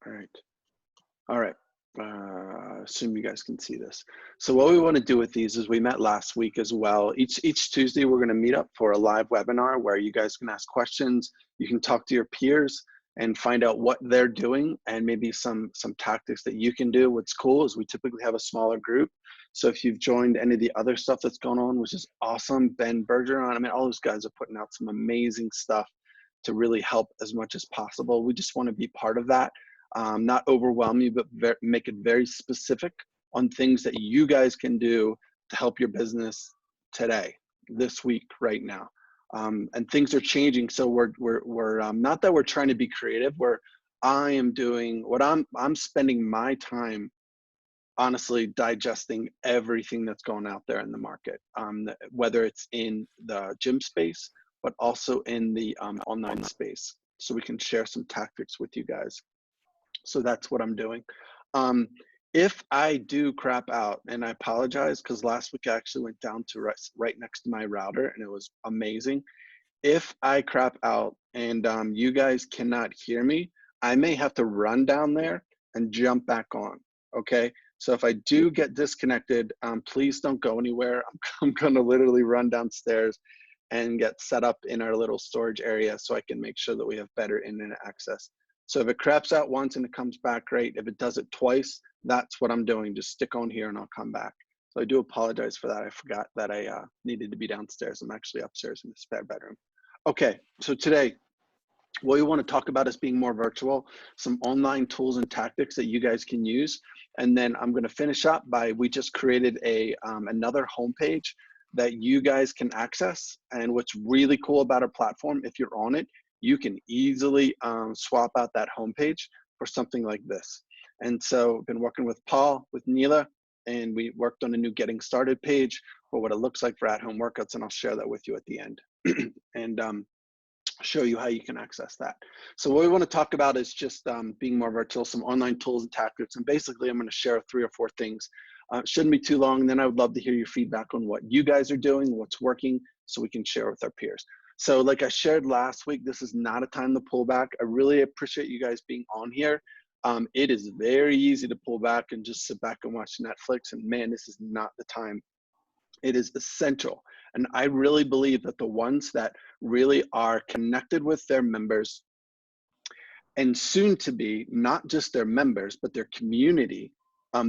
All right. All right. Assume you guys can see this. So what we want to do with these is we met last week as well. Each Tuesday we're going to meet up for a live webinar where you guys can ask questions. You can talk to your peers and find out what they're doing and maybe some tactics that you can do. What's cool is we typically have a smaller group. So if you've joined any of the other stuff that's going on, which is awesome, Ben Bergeron, I mean, all those guys are putting out some amazing stuff to really help as much as possible. We just want to be part of that. Not overwhelm you, but make it very specific on things that you guys can do to help your business today, this week, right now. And things are changing, so we're not that we're trying to be creative. I am doing what I'm spending my time honestly digesting everything that's going out there in the market, whether it's in the gym space, but also in the online space, so we can share some tactics with you guys. So that's what I'm doing. If I do crap out, and I apologize because last week I actually went down to right next to my router and it was amazing. If I crap out and you guys cannot hear me, I may have to run down there and jump back on, okay? So if I do get disconnected, please don't go anywhere. I'm gonna literally run downstairs and get set up in our little storage area so I can make sure that we have better internet access. So if it craps out once and it comes back, great. If it does it twice, that's what I'm doing. Just stick on here and I'll come back. So I do apologize for that. I forgot that I needed to be downstairs. I'm actually upstairs in the spare bedroom. Okay, so today, what we want to talk about is being more virtual, some online tools and tactics that you guys can use. And then I'm going to finish up by, we just created another homepage that you guys can access. And what's really cool about our platform, if you're on it, you can easily swap out that homepage for something like this. And so I've been working with Paul, with Neela, and we worked on a new getting started page for what it looks like for at-home workouts, and I'll share that with you at the end. And show you how you can access that. So what we want to talk about is just being more virtual, some online tools and tactics, and basically I'm going to share 3 or 4 things. Shouldn't be too long, and then I would love to hear your feedback on what you guys are doing, what's working, so we can share with our peers. So like I shared last week, this is not a time to pull back. I really appreciate you guys being on here. It is very easy to pull back and just sit back and watch Netflix, and man, this is not the time. It is essential. And I really believe that the ones that really are connected with their members, and soon to be not just their members, but their community,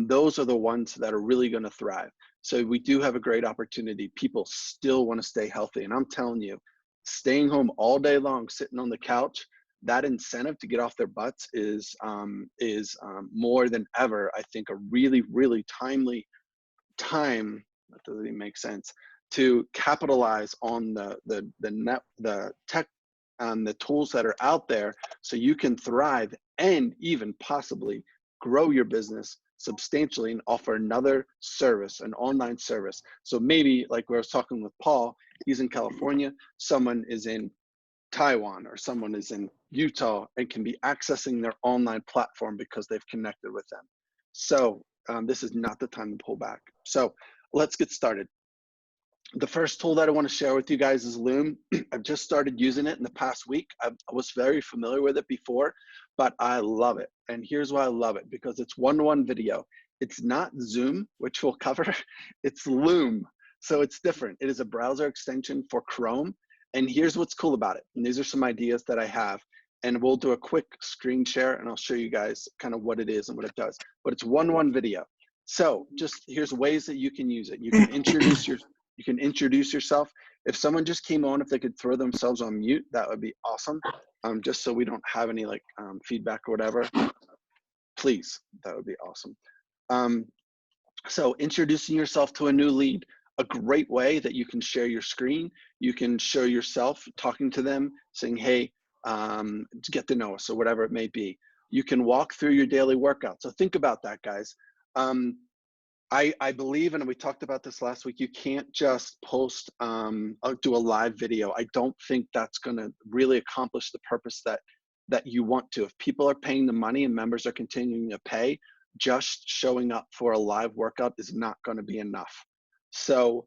those are the ones that are really going to thrive. So we do have a great opportunity. People still want to stay healthy. And I'm telling you, staying home all day long, sitting on the couch, that incentive to get off their butts is more than ever, I think, a really, really timely time, that doesn't even make sense, to capitalize on the tech and the tools that are out there so you can thrive and even possibly grow your business substantially and offer another service, an online service. So maybe like we were talking with Paul, he's in California, someone is in Taiwan or someone is in Utah and can be accessing their online platform because they've connected with them. So this is not the time to pull back. So let's get started. The first tool that I want to share with you guys is Loom. I've just started using it in the past week. I was very familiar with it before, but I love it. And here's why I love it, because it's one-to-one video. It's not Zoom, which we'll cover. It's Loom. So it's different. It is a browser extension for Chrome. And here's what's cool about it. And these are some ideas that I have. And we'll do a quick screen share and I'll show you guys kind of what it is and what it does. But it's one-to-one video. So just here's ways that you can use it. You can introduce yourself. If someone just came on, if they could throw themselves on mute, that would be awesome. Just so we don't have any like feedback or whatever, please, that would be awesome. So introducing yourself to a new lead, a great way that you can share your screen. You can show yourself talking to them, saying, hey, get to know us, or whatever it may be. You can walk through your daily workout. So think about that, guys. I believe, and we talked about this last week, you can't just post, do a live video. I don't think that's gonna really accomplish the purpose that you want to. If people are paying the money and members are continuing to pay, just showing up for a live workout is not gonna be enough. So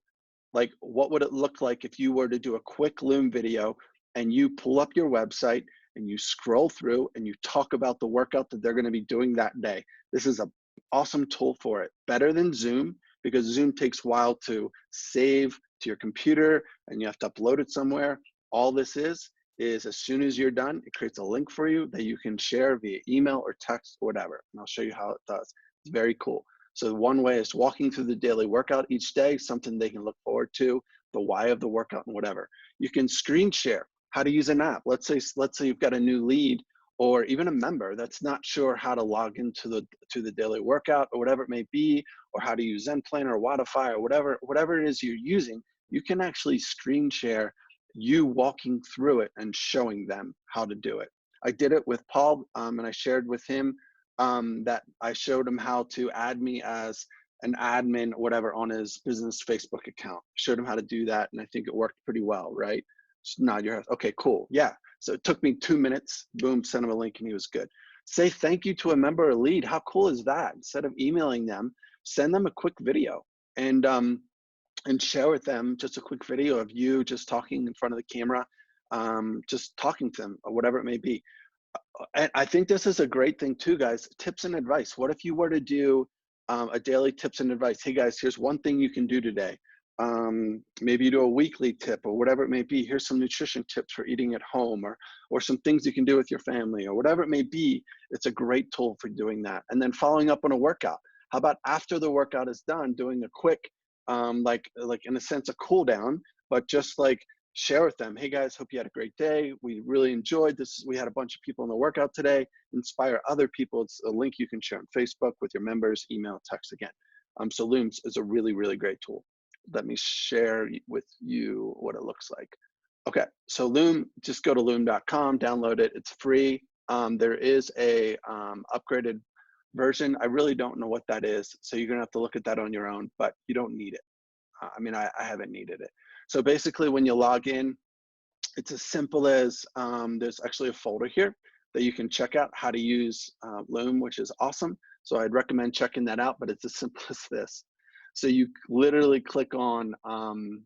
like, what would it look like if you were to do a quick Loom video and you pull up your website and you scroll through and you talk about the workout that they're going to be doing that day. This is an awesome tool for it. Better than Zoom, because Zoom takes a while to save to your computer and you have to upload it somewhere. All this is as soon as you're done, it creates a link for you that you can share via email or text or whatever. And I'll show you how it does. It's very cool. So one way is walking through the daily workout each day, something they can look forward to, the why of the workout and whatever. You can screen share how to use an app. Let's say you've got a new lead or even a member that's not sure how to log into the daily workout or whatever it may be, or how to use ZenPlan or Wodify or whatever it is you're using. You can actually screen share you walking through it and showing them how to do it. I did it with Paul, and I shared with him that I showed him how to add me as an admin, whatever, on his business Facebook account. Showed him how to do that, and I think it worked pretty well, right? Just nod your head. Okay, cool. Yeah. So it took me 2 minutes. Boom, sent him a link, and he was good. Say thank you to a member or lead. How cool is that? Instead of emailing them, send them a quick video and share with them just a quick video of you just talking in front of the camera, just talking to them or whatever it may be. And I think this is a great thing too, guys. Tips and advice. What if you were to do a daily tips and advice? Hey guys, here's one thing you can do today. Maybe you do a weekly tip or whatever it may be. Here's some nutrition tips for eating at home, or some things you can do with your family or whatever it may be. It's a great tool for doing that. And then following up on a workout. How about after the workout is done, doing a quick, like in a sense, a cool down, but just like share with them, hey guys, hope you had a great day. We really enjoyed this. We had a bunch of people in the workout today. Inspire other people. It's a link you can share on Facebook with your members, email, text again. So Loom is a really, really great tool. Let me share with you what it looks like. Okay, so Loom, just go to loom.com, download it. It's free. There is a upgraded version. I really don't know what that is, so you're gonna have to look at that on your own, but you don't need it. I mean, I haven't needed it. So basically when you log in, it's as simple as there's actually a folder here that you can check out how to use Loom, which is awesome. So I'd recommend checking that out, but it's as simple as this. So you literally click on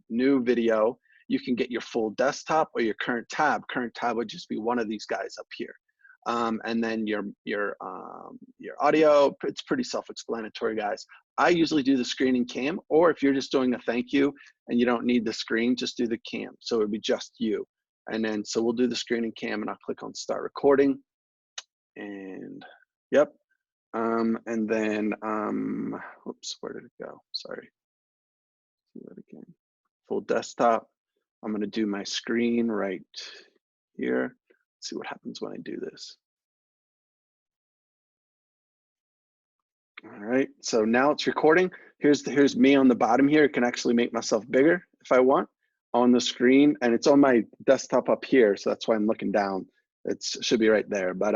new video. You can get your full desktop or your current tab. Current tab would just be one of these guys up here. And then your audio, it's pretty self-explanatory, guys. I usually do the screen and cam, or if you're just doing a thank you and you don't need the screen, just do the cam. So it would be just you. And then, so we'll do the screen and cam, and I'll click on start recording. And yep. And then, oops, where did it go? Sorry. Do that again. Full desktop. I'm going to do my screen right here. Let's see what happens when I do this. All right, so now it's recording. Here's me on the bottom here. I can actually make myself bigger if I want on the screen, and it's on my desktop up here, so that's why I'm looking down. It should be right there, but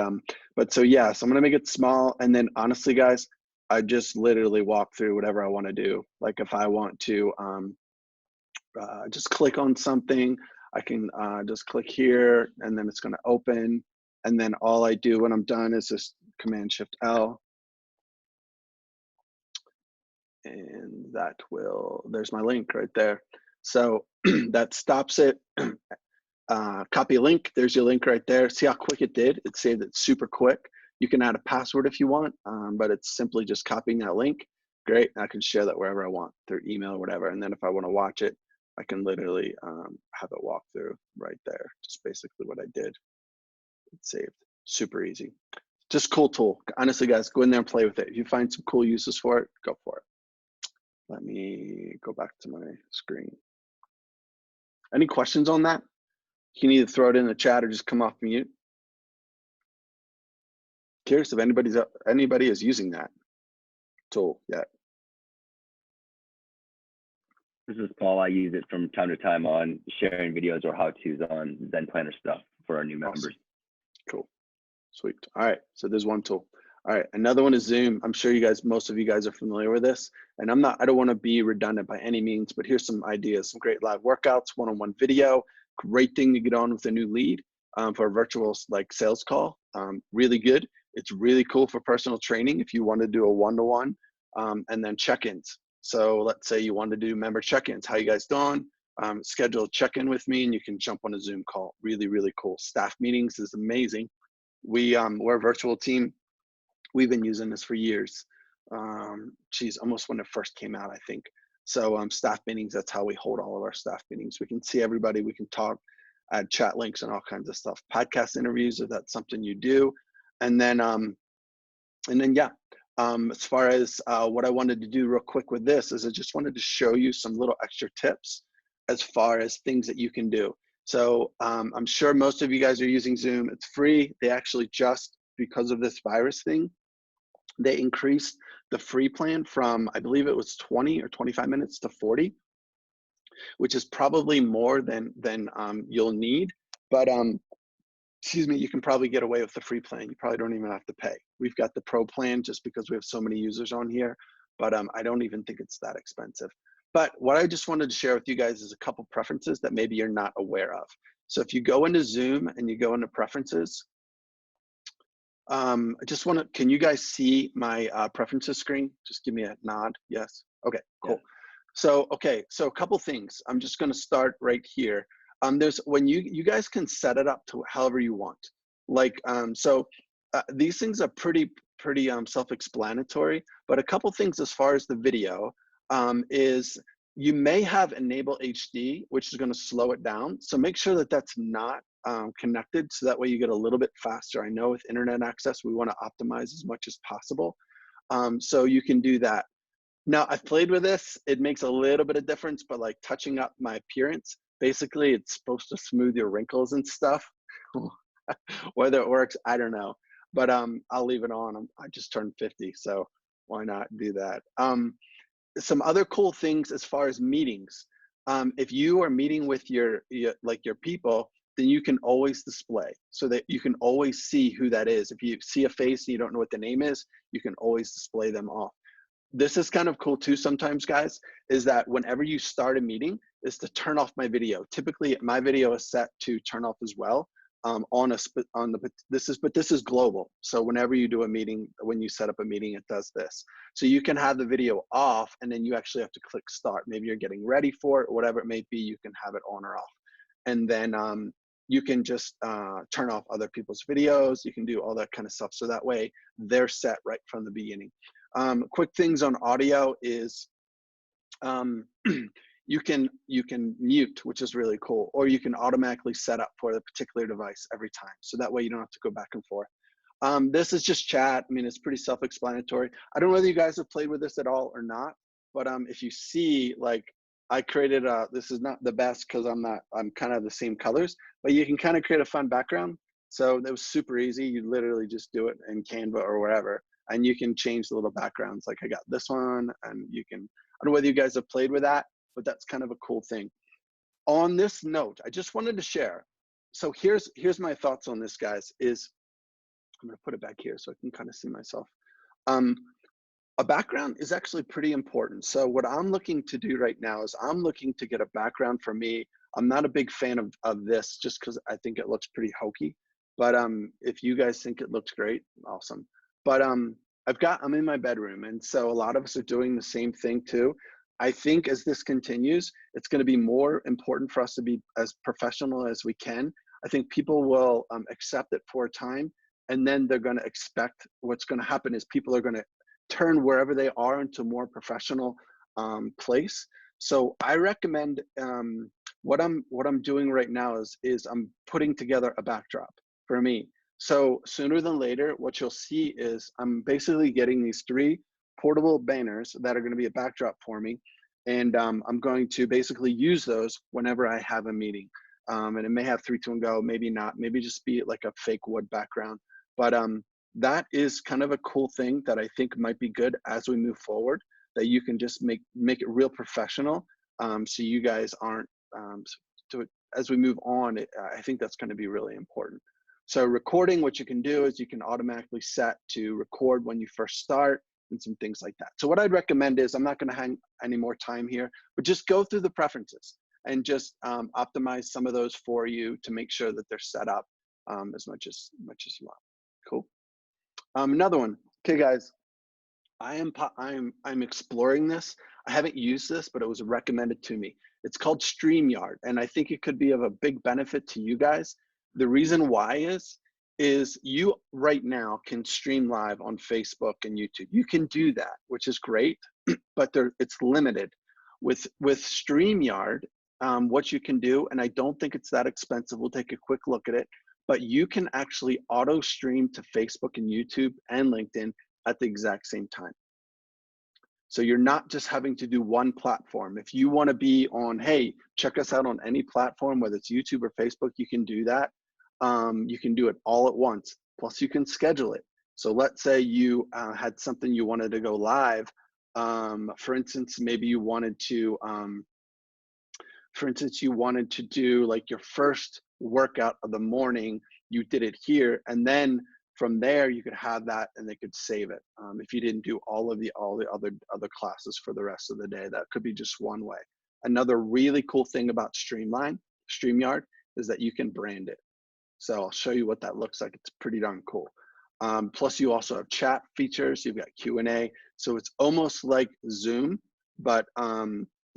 so yeah, so I'm gonna make it small, and then honestly, guys, I just literally walk through whatever I want to do. Like if I want to just click on something, I can just click here, and then it's gonna open, and then all I do when I'm done is just Command Shift L. And that will, there's my link right there. So that stops it. Copy a link, there's your link right there. See how quick it did? It saved it super quick. You can add a password if you want, but it's simply just copying that link. Great, I can share that wherever I want through email or whatever. And then if I want to watch it, I can literally have it walk through right there. Just basically what I did. It's saved, super easy. Just cool tool. Honestly, guys, go in there and play with it. If you find some cool uses for it, go for it. Let me go back to my screen. Any questions on that? You can either throw it in the chat or just come off mute. Curious if anybody is using that tool yet. This is Paul. I use it from time to time on sharing videos or how-tos on ZenPlanner stuff for our new members. Awesome. Cool. Sweet. All right. So there's one tool. All right. Another one is Zoom. I'm sure most of you guys are familiar with this. And I don't want to be redundant by any means, but here's some ideas, some great live workouts, one-on-one video. Great thing to get on with a new lead for a virtual like sales call. Really good. It's really cool for personal training if you want to do a one-to-one, and then check-ins. So let's say you want to do member check-ins. How you guys doing? schedule a check-in with me, and you can jump on a Zoom call. Really, really cool. Staff meetings is amazing. We're a virtual team. We've been using this for years. Geez, almost when it first came out, I think. So staff meetings, that's how we hold all of our staff meetings. We can see everybody, we can talk, add chat links and all kinds of stuff. Podcast interviews, if that's something you do. And then yeah, as far as what I wanted to do real quick with this is I just wanted to show you some little extra tips as far as things that you can do. So I'm sure most of you guys are using Zoom. It's free. They actually just, because of this virus thing, they increased the free plan from, I believe it was 20 or 25 minutes to 40, which is probably more than you'll need. But excuse me, you can probably get away with the free plan. You probably don't even have to pay. We've got the pro plan just because we have so many users on here, but I don't even think it's that expensive. But what I just wanted to share with you guys is a couple preferences that maybe you're not aware of. So if you go into Zoom and you go into preferences, I just want to, can you guys see my preferences screen? Just give me a nod. Yes. Okay, cool. Yeah. So a couple things. I'm just going to start right here. There's when you guys can set it up to however you want. Like these things are pretty self-explanatory. But a couple things as far as the video is you may have enable HD, which is going to slow it down. So make sure that that's not connected, so that way you get a little bit faster. I know with internet access, we want to optimize as much as possible. So you can do that. Now, I've played with this. It makes a little bit of difference, but like touching up my appearance, basically it's supposed to smooth your wrinkles and stuff. Whether it works, I don't know. But I'll leave it on. I just turned 50, so why not do that? Some other cool things as far as meetings. If you are meeting with your people, then you can always display so that you can always see who that is. If you see a face and you don't know what the name is, you can always display them off. This is kind of cool too sometimes, guys, is that whenever you start a meeting is to turn off my video. Typically my video is set to turn off as well. This is global. So whenever you do a meeting, when you set up a meeting, it does this. So you can have the video off and then you actually have to click start. Maybe you're getting ready for it or whatever it may be, you can have it on or off. And then you can just turn off other people's videos. You can do all that kind of stuff. So that way they're set right from the beginning. Quick things on audio is you can mute, which is really cool, or you can automatically set up for the particular device every time. So that way you don't have to go back and forth. This is just chat. I mean, it's pretty self-explanatory. I don't know whether you guys have played with this at all or not, but if you see, like, I created this is not the best because I'm kind of the same colors, but you can kind of create a fun background. So that was super easy. You literally just do it in Canva or wherever, and you can change the little backgrounds. Like I got this one, and you can, I don't know whether you guys have played with that, but that's kind of a cool thing. On this note, I just wanted to share. So here's my thoughts on this, guys, is I'm gonna put it back here so I can kind of see myself. A background is actually pretty important. So what I'm looking to do right now is I'm looking to get a background for me. I'm not a big fan of this just because I think it looks pretty hokey. But if you guys think it looks great, awesome. But I'm in my bedroom, and so a lot of us are doing the same thing too. I think as this continues, it's going to be more important for us to be as professional as we can. I think people will accept it for a time, and then they're going to expect what's going to happen is people are going to turn wherever they are into a more professional place. So I recommend what I'm doing right now is I'm putting together a backdrop for me. So sooner than later, what you'll see is I'm basically getting these 3 portable banners that are going to be a backdrop for me. And I'm going to basically use those whenever I have a meeting. And it may have 3, 2, and go, maybe not, maybe just be like a fake wood background. But that is kind of a cool thing that I think might be good as we move forward, that you can just make it real professional. So you guys aren't, as we move on, I think that's going to be really important. So recording, what you can do is you can automatically set to record when you first start and some things like that. So what I'd recommend is, I'm not going to hang any more time here, but just go through the preferences and just optimize some of those for you to make sure that they're set up as much as you want. Cool. Another one. Okay, guys, I'm exploring this. I haven't used this, but it was recommended to me. It's called StreamYard, and I think it could be of a big benefit to you guys. The reason why is you right now can stream live on Facebook and YouTube. You can do that, which is great, but it's limited. With StreamYard, what you can do, and I don't think it's that expensive, we'll take a quick look at it, but you can actually auto stream to Facebook and YouTube and LinkedIn at the exact same time. So you're not just having to do one platform. If you want to be on, hey, check us out on any platform, whether it's YouTube or Facebook, you can do that. You can do it all at once. Plus you can schedule it. So let's say you had something you wanted to go live. For instance, maybe you wanted to, do like your first workout of the morning, you did it here, and then from there you could have that and they could save it. If you didn't do all the other classes for the rest of the day, that could be just one way. Another really cool thing about StreamYard is that you can brand it. So I'll show you what that looks like. It's pretty darn cool. Plus you also have chat features, you've got Q&A. So it's almost like Zoom, but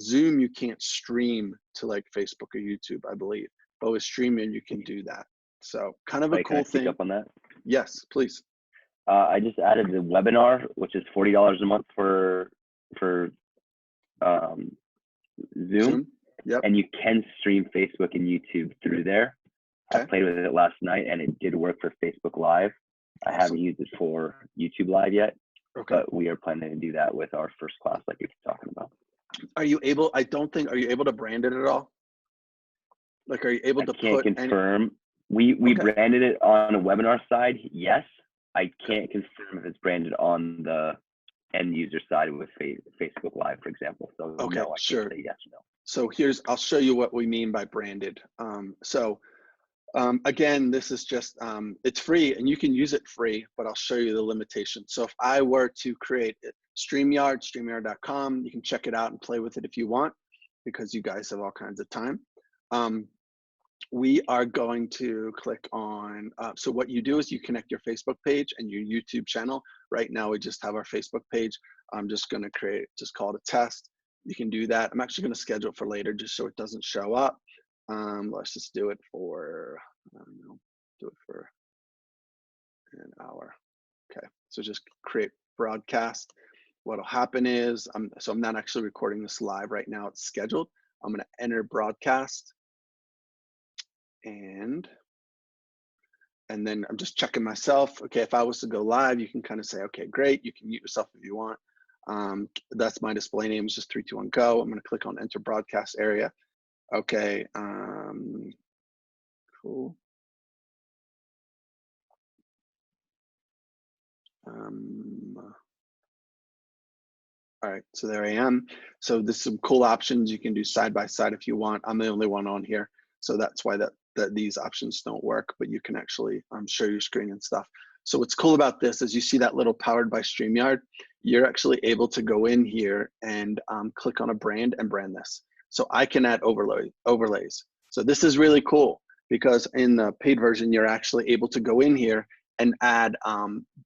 Zoom you can't stream to like Facebook or YouTube, I believe. But with StreamYard you can do that. So kind of a cool thing. Can I pick up on that? Yes, please. I just added the webinar, which is $40 a month for Zoom. Yep. And you can stream Facebook and YouTube through there. Okay. I played with it last night and it did work for Facebook Live. I haven't used it for YouTube Live yet, but we are planning to do that with our first class like you're talking about. Are you able, are you able to brand it at all? Like, are you able to put confirm. We branded it on a webinar side, yes. I can't confirm if it's branded on the end user side with Facebook Live, for example. So no, I can't say yes or no. So I'll show you what we mean by branded. Again, this is just, it's free and you can use it free, but I'll show you the limitations. So if I were to create StreamYard, StreamYard.com, you can check it out and play with it if you want, because you guys have all kinds of time. We are going to click on, so what you do is you connect your Facebook page and your YouTube channel. Right now we just have our Facebook page. I'm just gonna just call it a test. You can do that. I'm actually gonna schedule it for later just so it doesn't show up. Let's just do it for, I don't know, do it for an hour. Okay, so just create broadcast. What'll happen is, so I'm not actually recording this live right now, it's scheduled. I'm gonna enter broadcast. And then I'm just checking myself. Okay, if I was to go live, you can kind of say, okay, great. You can mute yourself if you want. That's my display name, is just 3, 2, 1, go. I'm gonna click on enter broadcast area. Okay, cool. All right, so there I am. So there's some cool options. You can do side by side if you want. I'm the only one on here. So that's why that these options don't work, but you can actually share your screen and stuff. So what's cool about this is you see that little powered by StreamYard, you're actually able to go in here and click on a brand and brand this. So I can add overlays. So this is really cool because in the paid version, you're actually able to go in here and add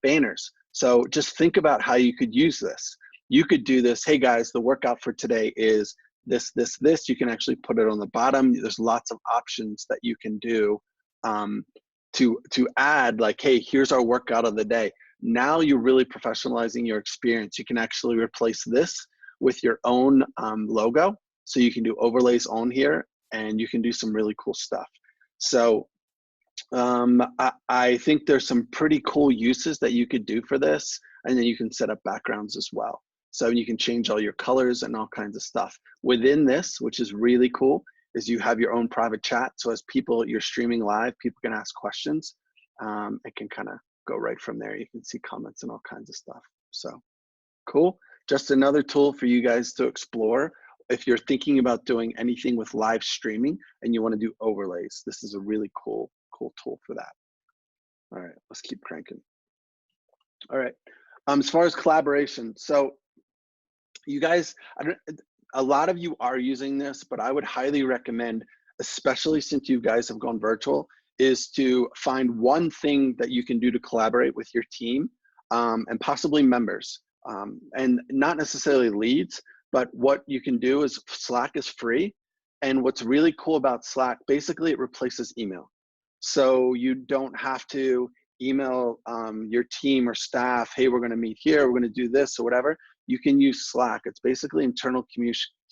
banners. So just think about how you could use this. You could do this, hey guys, the workout for today is this, this, this. You can actually put it on the bottom. There's lots of options that you can do to add, like, hey, here's our workout of the day. Now you're really professionalizing your experience. You can actually replace this with your own logo. So you can do overlays on here and you can do some really cool stuff. So I think there's some pretty cool uses that you could do for this. And then you can set up backgrounds as well. So you can change all your colors and all kinds of stuff. Within this, which is really cool, is you have your own private chat. So as you're streaming live, people can ask questions. It can kind of go right from there. You can see comments and all kinds of stuff. So cool. Just another tool for you guys to explore. If you're thinking about doing anything with live streaming and you want to do overlays, this is a really cool tool for that. All right, let's keep cranking. All right, as far as collaboration, so you guys, a lot of you are using this, but I would highly recommend, especially since you guys have gone virtual, is to find one thing that you can do to collaborate with your team and possibly members, and not necessarily leads, but what you can do is Slack is free. And what's really cool about Slack, basically it replaces email. So you don't have to email your team or staff, hey, we're gonna meet here, we're gonna do this or whatever. You can use Slack. It's basically internal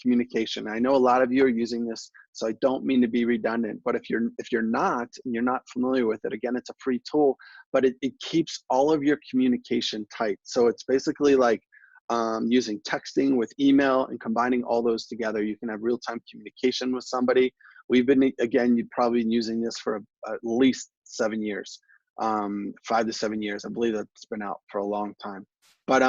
communication. I know a lot of you are using this, so I don't mean to be redundant, but if you're not, and you're not familiar with it, again, it's a free tool, but it keeps all of your communication tight. So it's basically like using texting with email and combining all those together. You can have real-time communication with somebody. We've been, again, you've probably been using this for at least 7 years, 5 to 7 years. I believe that's been out for a long time. But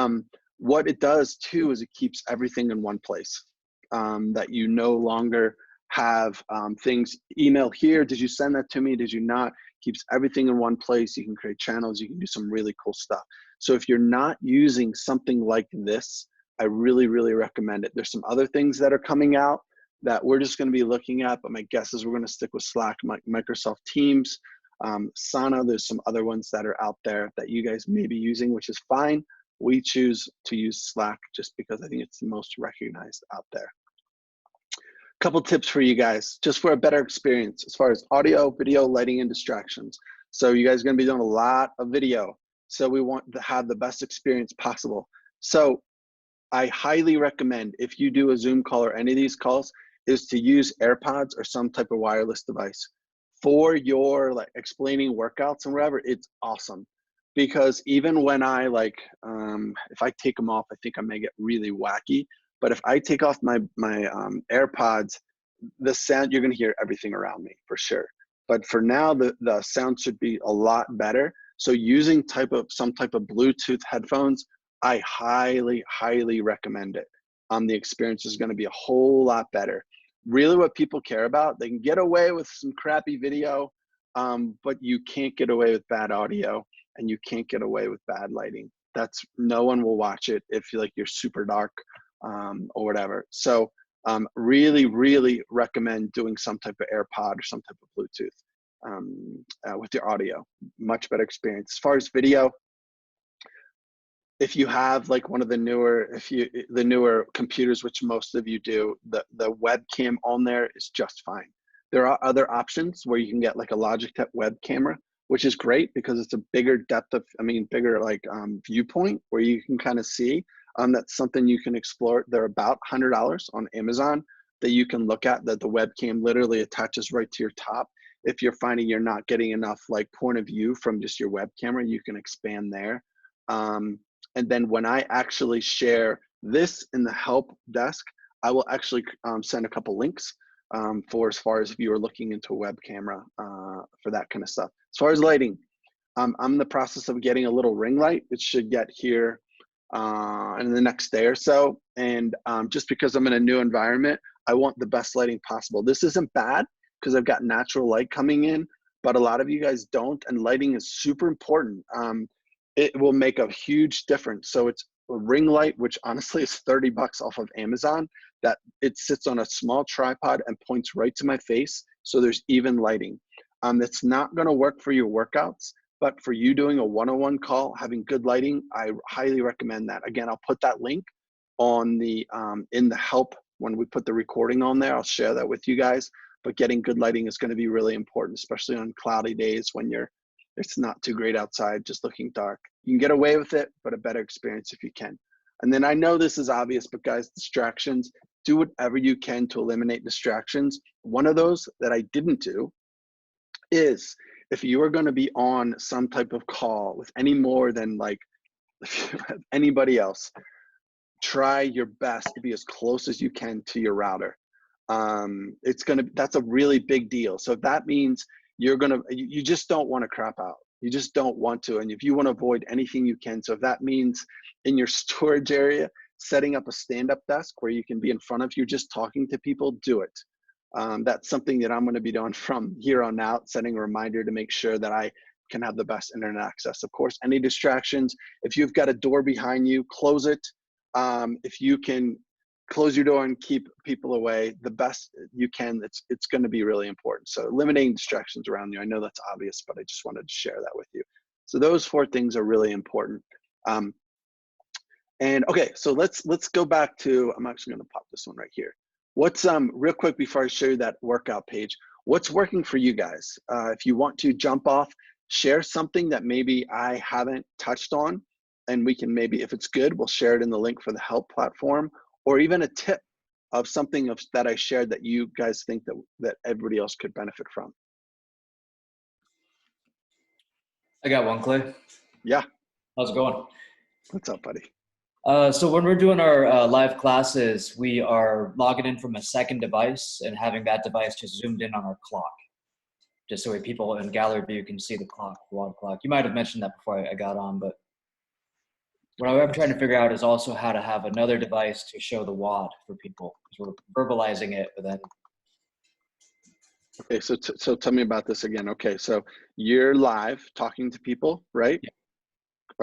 what it does too is it keeps everything in one place, that you no longer have things, email here, did you send that to me, did you not? Keeps everything in one place. You can create channels, you can do some really cool stuff. So if you're not using something like this, I really, really recommend it. There's some other things that are coming out that we're just going to be looking at, but my guess is we're going to stick with Slack, Microsoft Teams, Sana. There's some other ones that are out there that you guys may be using, which is fine. We choose to use Slack just because I think it's the most recognized out there. Couple tips for you guys, just for a better experience as far as audio, video, lighting, and distractions. So you guys are gonna be doing a lot of video. So we want to have the best experience possible. So I highly recommend, if you do a Zoom call or any of these calls, is to use AirPods or some type of wireless device. For your like explaining workouts and whatever, it's awesome. Because even when I if I take them off, I think I may get really wacky. But if I take off my AirPods, the sound, you're gonna hear everything around me for sure. But for now, the sound should be a lot better. So using some type of Bluetooth headphones, I highly, highly recommend it. The experience is gonna be a whole lot better. Really what people care about, they can get away with some crappy video, but you can't get away with bad audio, and you can't get away with bad lighting. No one will watch it if you're super dark or whatever. So really, really recommend doing some type of AirPod or some type of Bluetooth with your audio. Much better experience. As far as video, if you have like one of the newer computers, which most of you do, the webcam on there is just fine. There are other options where you can get like a Logitech web camera, which is great because it's a bigger depth of, bigger viewpoint where you can kind of see. That's something you can explore. They're about $100 on Amazon that you can look at, that the webcam literally attaches right to your top. If you're finding you're not getting enough point of view from just your web camera, you can expand there. And then when I actually share this in the help desk, I will actually send a couple links for as far as if you are looking into a web camera for that kind of stuff. As far as lighting, I'm in the process of getting a little ring light. It should get here in the next day or so. And just because I'm in a new environment, I want the best lighting possible. This isn't bad because I've got natural light coming in, but a lot of you guys don't, and lighting is super important. It will make a huge difference. So it's a ring light, which honestly is 30 bucks off of Amazon, that it sits on a small tripod and points right to my face. So there's even lighting. That's not gonna work for your workouts, but for you doing a one-on-one call, having good lighting, I highly recommend that. Again, I'll put that link on the in the help when we put the recording on there. I'll share that with you guys. But getting good lighting is going to be really important, especially on cloudy days when it's not too great outside, just looking dark. You can get away with it, but a better experience if you can. And then I know this is obvious, but guys, distractions, do whatever you can to eliminate distractions. One of those that I didn't do is, if you are going to be on some type of call with any more than anybody else, try your best to be as close as you can to your router. That's a really big deal. So if that means you just don't want to crap out. You just don't want to. And if you want to avoid anything you can. So if that means in your storage area, setting up a stand-up desk where you can be in front of you, just talking to people, do it. That's something that I'm going to be doing from here on out, setting a reminder to make sure that I can have the best internet access. Of course, any distractions, if you've got a door behind you, close it. If you can close your door and keep people away the best you can, it's going to be really important. So eliminating distractions around you. I know that's obvious, but I just wanted to share that with you. So those 4 things are really important. And okay, so let's go back to, I'm actually going to pop this one right here. What's real quick before I show you that workout page, what's working for you guys? If you want to jump off, share something that maybe I haven't touched on, and we can maybe, if it's good, we'll share it in the link for the help platform, or even a tip of something that I shared that you guys think that everybody else could benefit from. I got one, Clay. Yeah. How's it going? What's up, buddy? So when we're doing our live classes, we are logging in from a second device and having that device just zoomed in on our clock, just so people in gallery view can see the clock, the WOD clock. You might have mentioned that before I got on, but what I'm trying to figure out is also how to have another device to show the WOD for people, because we're verbalizing it, but then. Okay, so tell me about this again. Okay, so you're live talking to people, right? Yeah.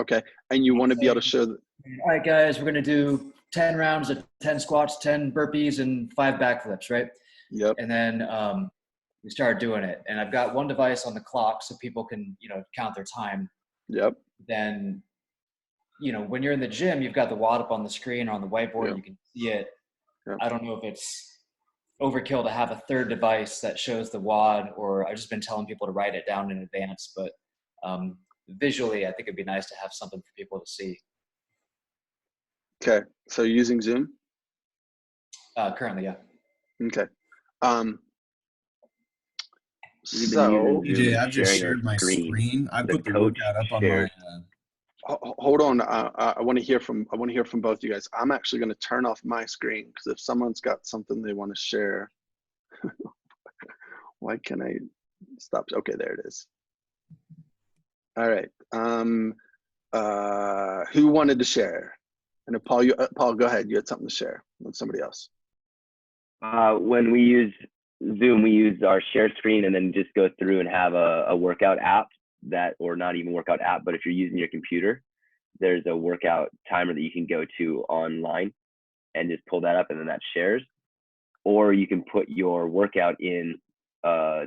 Okay, and you want to be able to show. All right, guys, we're gonna do 10 rounds of 10 squats, 10 burpees, and 5 backflips, right? Yep. And then we started doing it, and I've got one device on the clock so people can, count their time. Yep. Then, when you're in the gym, you've got the WOD up on the screen or on the whiteboard. Yep. You can see it. Yep. I don't know if it's overkill to have a third device that shows the WOD, or I've just been telling people to write it down in advance, but visually, I think it'd be nice to have something for people to see. Okay, so you're using Zoom? Currently, yeah. Okay. So DJ, I've just shared my screen. I put the workout up on my. Hold on. I want to hear from both you guys. I'm actually going to turn off my screen because if someone's got something they want to share, why can I stop? Okay, there it is. All right. Who wanted to share? And if Paul, go ahead. You had something to share with somebody else. When we use Zoom, we use our share screen and then just go through and have a workout app or not even workout app, but if you're using your computer, there's a workout timer that you can go to online and just pull that up and then that shares. Or you can put your workout in a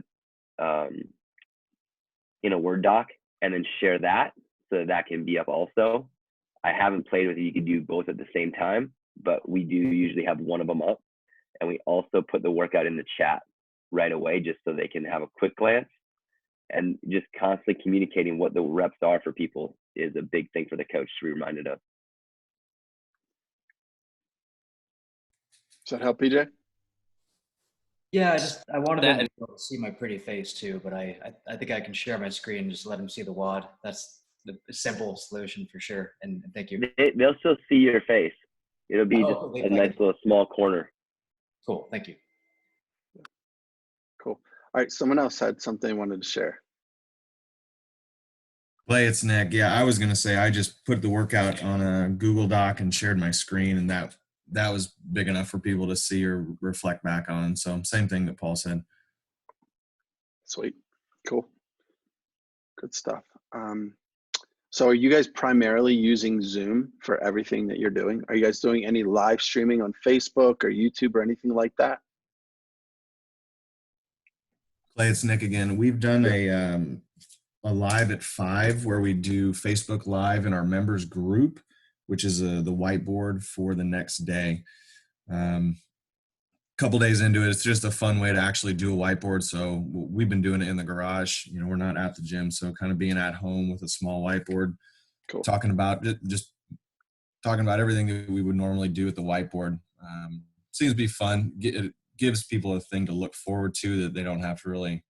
Word doc and then share that so that can be up also. I haven't played with it. You can do both at the same time, but we do usually have one of them up. And we also put the workout in the chat right away just so they can have a quick glance. And just constantly communicating what the reps are for people is a big thing for the coach to be reminded of. Does that help, PJ? Yeah, I wanted them to be able to see my pretty face too, but I think I can share my screen and just let them see the WOD. That's the simple solution for sure. And thank you. They'll still see your face. It'll be just a nice little small corner. Cool, thank you. Cool. All right, someone else had something they wanted to share. Clay, it's Nick. Yeah, I was going to say I just put the workout on a Google Doc and shared my screen, and that was big enough for people to see or reflect back on. So same thing that Paul said. Sweet. Cool. Good stuff. So are you guys primarily using Zoom for everything that you're doing? Are you guys doing any live streaming on Facebook or YouTube or anything like that? Clay, it's Nick again. We've done a live at 5 where we do Facebook Live in our members group, which is the whiteboard for the next day. Couple days into it, it's just a fun way to actually do a whiteboard. So we've been doing it in the garage. We're not at the gym, so kind of being at home with a small whiteboard, cool. talking about everything that we would normally do at the whiteboard. Seems to be fun. It gives people a thing to look forward to that they don't have to really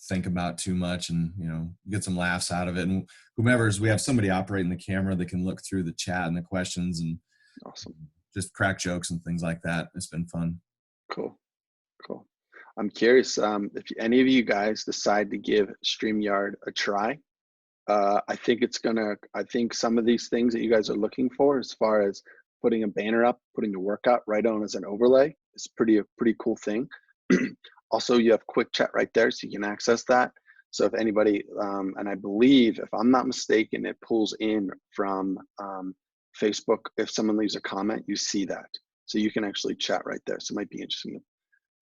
think about too much, and get some laughs out of it. And we have somebody operating the camera that can look through the chat and the questions and awesome. Just crack jokes and things like that. It's been fun. Cool. I'm curious if any of you guys decide to give StreamYard a try. I think some of these things that you guys are looking for, as far as putting a banner up, putting the workout right on as an overlay, is a pretty cool thing. Also, you have quick chat right there, so you can access that. So if anybody, and I believe, if I'm not mistaken, it pulls in from Facebook. If someone leaves a comment, you see that. So you can actually chat right there. So it might be interesting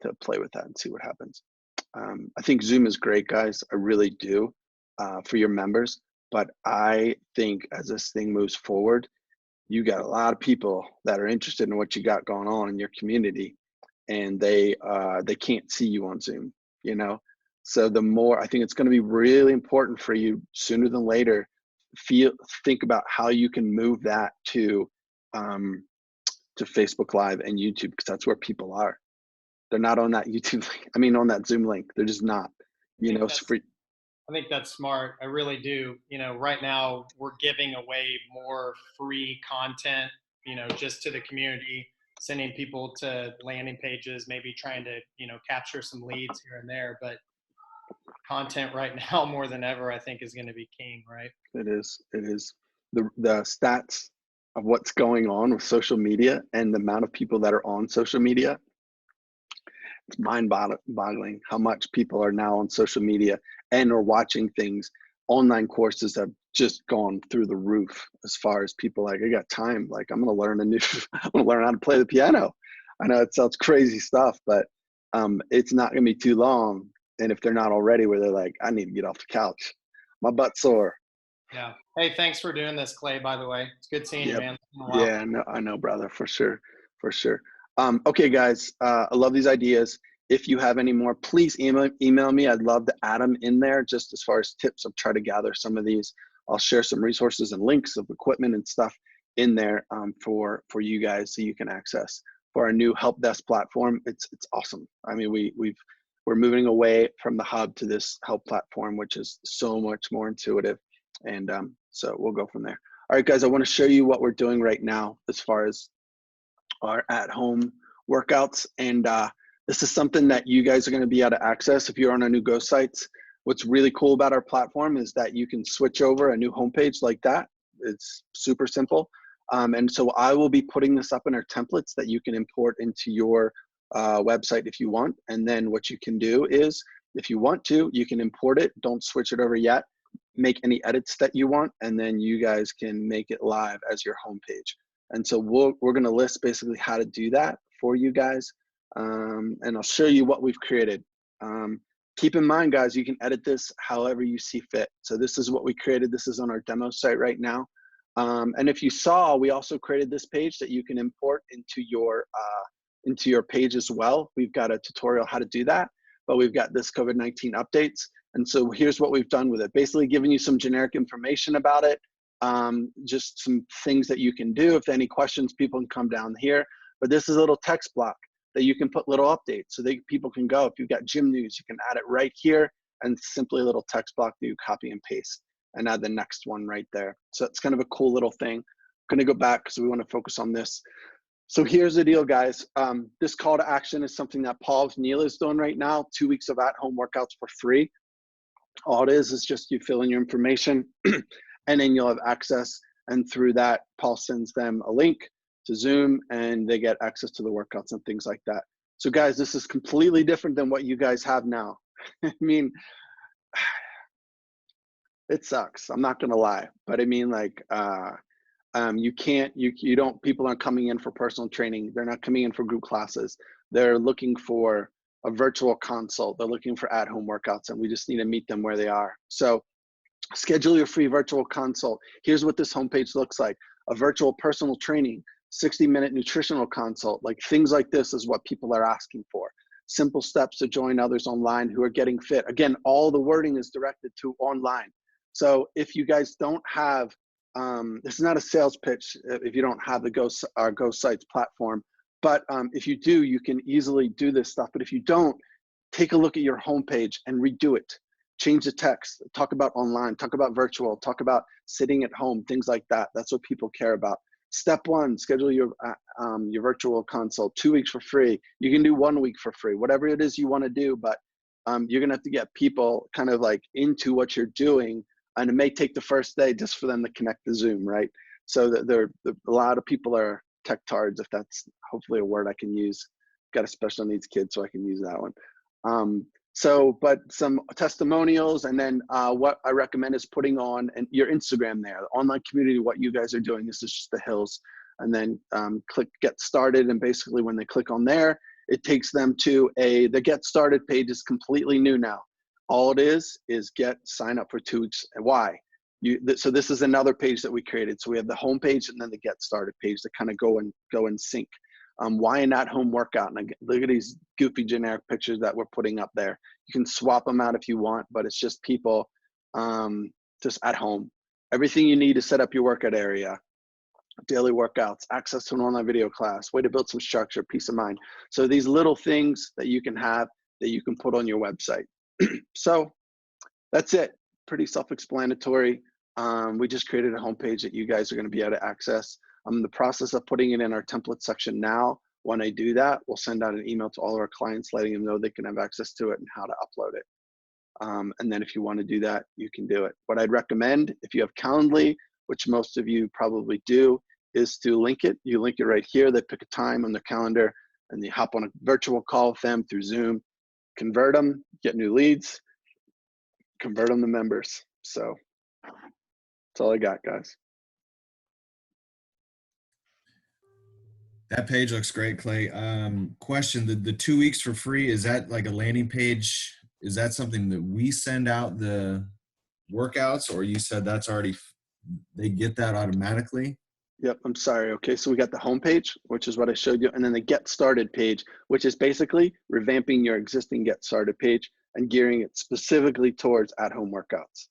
to play with that and see what happens. I think Zoom is great, guys. I really do, for your members. But I think as this thing moves forward, you got a lot of people that are interested in what you got going on in your community. and they can't see you on Zoom, you know? So the more, I think it's going to be really important for you sooner than later, think about how you can move that to Facebook Live and YouTube, because that's where people are. They're not on that YouTube link. I mean, on that Zoom link. They're just not, you know, it's free. I think that's smart. I really do. You know, right now we're giving away more free content, you know, just to the community, sending people to landing pages, maybe trying to, you know, capture some leads here and there. But content right now more than ever, I think, is going to be king, right? It is. It is. The stats of what's going on with social media and the amount of people that are on social media, it's mind-boggling how much people are now on social media and are watching things. Online courses have just gone through the roof as far as people like, I got time. Like, I'm going to learn I'm going to learn how to play the piano. I know it sounds crazy stuff, but it's not going to be too long. And if they're not already, where they're like, I need to get off the couch. My butt's sore. Yeah. Hey, thanks for doing this, Clay, by the way. It's good seeing you, man. Yeah, I know, brother, for sure. For sure. Okay, guys, I love these ideas. If you have any more, please email me. I'd love to add them in there just as far as tips. I'll try to gather some of these. I'll share some resources and links of equipment and stuff in there for you guys so you can access. For our new help desk platform, it's awesome. I mean, we're moving away from the hub to this help platform, which is so much more intuitive. And so we'll go from there. All right, guys, I want to show you what we're doing right now as far as our at-home workouts. And this is something that you guys are going to be able to access if you're on our new Go sites. What's really cool about our platform is that you can switch over a new homepage like that. It's super simple. And so I will be putting this up in our templates that you can import into your website if you want. And then what you can do is, if you want to, you can import it. Don't switch it over yet. Make any edits that you want, and then you guys can make it live as your homepage. And so we're going to list basically how to do that for you guys. And I'll show you what we've created. Keep in mind, guys, you can edit this however you see fit. So this is what we created. This is on our demo site right now. And if you saw, we also created this page that you can import into your page as well. We've got a tutorial how to do that, but we've got this COVID-19 updates. And so here's what we've done with it. Basically giving you some generic information about it, just some things that you can do. If any questions, people can come down here. But this is a little text block that you can put little updates so that people can go. If you've got gym news, you can add it right here, and simply a little text block that you copy and paste and add the next one right there. So it's kind of a cool little thing. I'm gonna go back because we want to focus on this. So here's the deal, guys. This call to action is something that Paul Neal is doing right now, 2 weeks of at-home workouts for free. All it is just you fill in your information and then you'll have access. And through that, Paul sends them a link to Zoom and they get access to the workouts and things like that. So guys, this is completely different than what you guys have now. I mean, it sucks. I'm not gonna lie, but I mean, like, people aren't coming in for personal training. They're not coming in for group classes. They're looking for a virtual consult. They're looking for at-home workouts, and we just need to meet them where they are. So schedule your free virtual consult. Here's what this homepage looks like. A virtual personal training, 60-minute nutritional consult, like things like this is what people are asking for. Simple steps to join others online who are getting fit. Again, all the wording is directed to online. So if you guys don't have, this is not a sales pitch if you don't have the Go Sites platform, but if you do, you can easily do this stuff. But if you don't, take a look at your homepage and redo it. Change the text, talk about online, talk about virtual, talk about sitting at home, things like that. That's what people care about. Step one, schedule your virtual consult, 2 weeks for free. You can do 1 week for free, whatever it is you want to do, but you're gonna have to get people kind of like into what you're doing, and it may take the first day just for them to connect to Zoom, right? So that a lot of people are tech tards, if that's hopefully a word I can use. Got a special needs kid, so I can use that one. But some testimonials, and then what I recommend is putting on your Instagram there, the online community, what you guys are doing. This is just the hills. And then click get started, and basically when they click on there, it takes them to the get started page. Is completely new now. All it is sign up for 2 weeks. Why? So this is another page that we created. So we have the home page and then the get started page that kind of go in sync. Why an at-home workout? And again, look at these goofy generic pictures that we're putting up there. You can swap them out if you want, but it's just people just at home. Everything you need to set up your workout area, daily workouts, access to an online video class, way to build some structure, peace of mind. So these little things that you can have that you can put on your website. So that's it. Pretty self-explanatory. We just created a homepage that you guys are going to be able to access. I'm in the process of putting it in our template section now. When I do that, we'll send out an email to all our clients letting them know they can have access to it and how to upload it. And then if you want to do that, you can do it. What I'd recommend, if you have Calendly, which most of you probably do, is to link it. You link it right here. They pick a time on the calendar and you hop on a virtual call with them through Zoom, convert them, get new leads, convert them to members. So that's all I got, guys. That page looks great, Clay. Question, the 2 weeks for free, is that like a landing page? Is that something that we send out the workouts, or you said that's already, they get that automatically? Yep, I'm sorry. Okay, so we got the homepage, which is what I showed you, and then the Get Started page, which is basically revamping your existing Get Started page and gearing it specifically towards at-home workouts.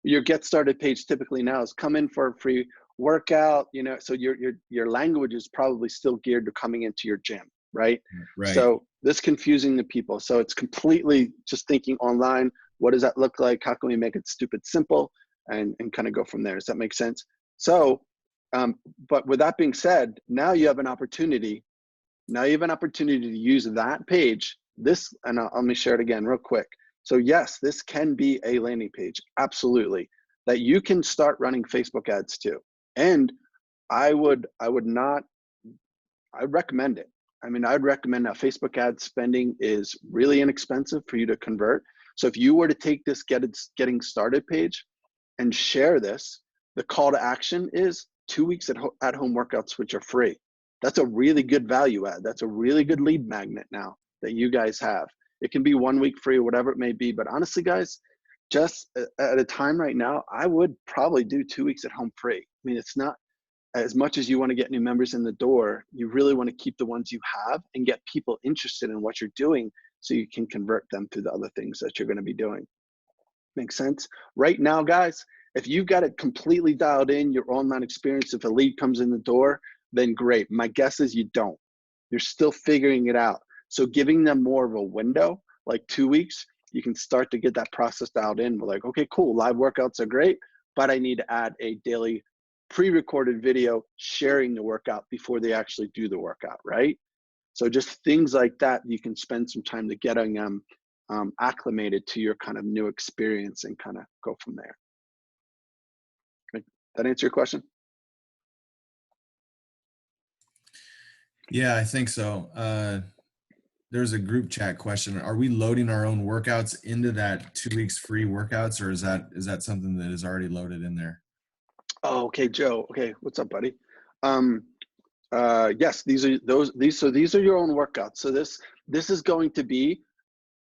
Your Get Started page typically now is come in for a free workout, you know, so your language is probably still geared to coming into your gym, right? Right. So this confusing the people. So it's completely just thinking online, what does that look like? How can we make it stupid simple and kind of go from there? Does that make sense? So, but with that being said, now you have an opportunity. Now you have an opportunity to use that page. This, and let me share it again real quick. So yes, this can be a landing page, absolutely, that you can start running Facebook ads too. And I would recommend it. I mean, I'd recommend that Facebook ad spending is really inexpensive for you to convert. So if you were to take this getting started page and share this, the call to action is 2 weeks at home workouts, which are free. That's a really good value add. That's a really good lead magnet now that you guys have. It can be 1 week free or whatever it may be. But honestly, guys, just at a time right now, I would probably do 2 weeks at home free. I mean, it's not, as much as you want to get new members in the door, you really want to keep the ones you have and get people interested in what you're doing so you can convert them to the other things that you're going to be doing. Make sense? Right now, guys, if you've got it completely dialed in, your online experience, if a lead comes in the door, then great. My guess is you don't. You're still figuring it out. So giving them more of a window, like 2 weeks, you can start to get that process dialed in. We're like, okay, cool, live workouts are great, but I need to add a daily pre-recorded video sharing the workout before they actually do the workout, right? So just things like that, you can spend some time to getting them acclimated to your kind of new experience and kind of go from there. That answer your question? Yeah, I think so. There's a group chat question. Are we loading our own workouts into that 2 weeks free workouts, or is that something that is already loaded in there? Oh, okay, Joe. Okay, what's up, buddy? Yes, these are your own workouts. So this is going to be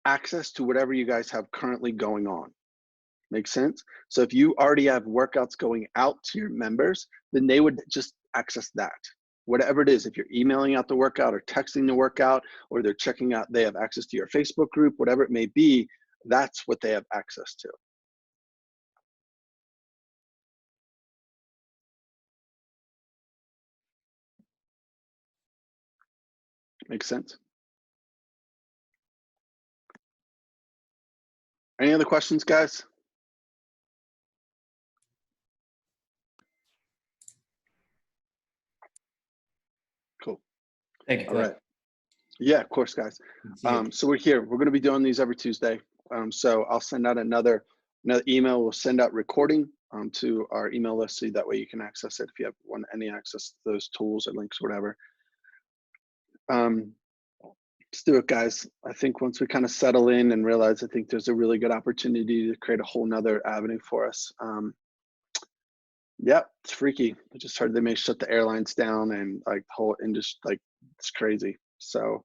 access to whatever you guys have currently going on. Make sense? So if you already have workouts going out to your members, then they would just access that. Whatever it is, if you're emailing out the workout or texting the workout, or they're checking out, they have access to your Facebook group, whatever it may be, that's what they have access to. Makes sense? Any other questions, guys? Cool. Thank you, Clay. All right. Yeah, of course, guys. So we're here. We're going to be doing these every Tuesday. So I'll send out another email. We'll send out recording to our email list, so that way you can access it if you have any access to those tools or links, or whatever. Let's do it, guys. I think once we kind of settle in and realize, I think there's a really good opportunity to create a whole nother avenue for us. Yeah, it's freaky. I just heard they may shut the airlines down, and like the whole industry, like it's crazy. So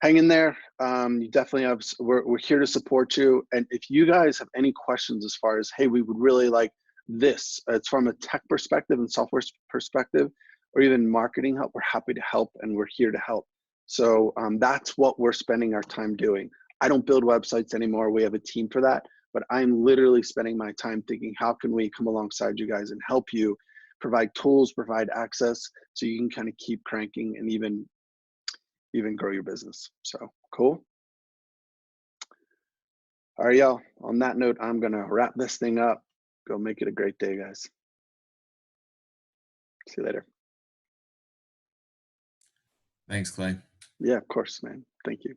hang in there. You definitely have, we're here to support you. And if you guys have any questions as far as, hey, we would really like this, it's from a tech perspective and software perspective, or even marketing help, we're happy to help, and we're here to help. So that's what we're spending our time doing. I don't build websites anymore. We have a team for that, but I'm literally spending my time thinking, how can we come alongside you guys and help you provide tools, provide access, so you can kind of keep cranking and even grow your business. So cool. All right, y'all. On that note, I'm gonna wrap this thing up. Go make it a great day, guys. See you later. Thanks, Clay. Yeah, of course, man. Thank you.